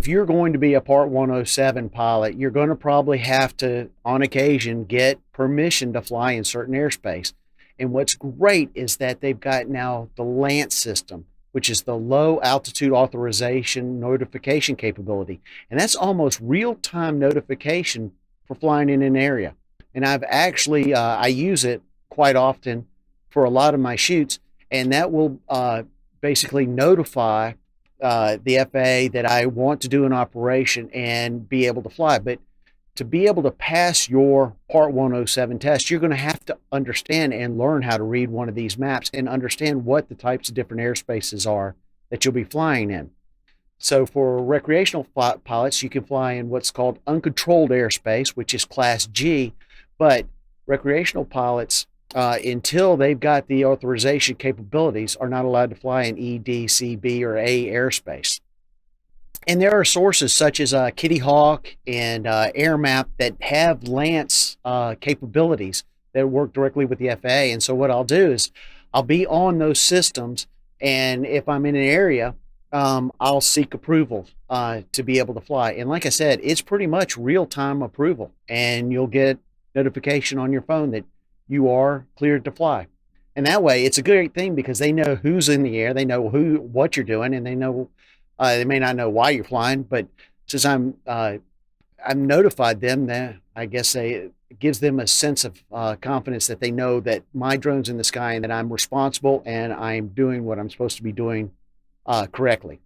if you're going to be a Part 107 pilot, you're going to probably have to, on occasion, get permission to fly in certain airspace. And what's great is that they've got now the LANC system, which is the low altitude authorization notification capability. And that's almost real time notification for flying in an area. And I've actually, I use it quite often for a lot of my shoots, and that will basically notify the FAA that I want to do an operation and be able to fly. But to be able to pass your Part 107 test, you're going to have to understand and learn how to read one of these maps and understand what the types of different airspaces are that you'll be flying in. So for recreational pilots, you can fly in what's called uncontrolled airspace, which is Class G, but recreational pilots, until they've got the authorization capabilities, are not allowed to fly in E, D, C, B, or A airspace. And there are sources such as Kitty Hawk and AirMap that have LANC capabilities that work directly with the FAA. And so what I'll do is I'll be on those systems, and if I'm in an area, I'll seek approval to be able to fly. And like I said, it's pretty much real-time approval, and you'll get notification on your phone that you are cleared to fly. And that way, it's a great thing because they know who's in the air, they know what you're doing, and they know they may not know why you're flying, but since I'm notified them, that I guess it gives them a sense of confidence that they know that my drone's in the sky and that I'm responsible and I'm doing what I'm supposed to be doing correctly.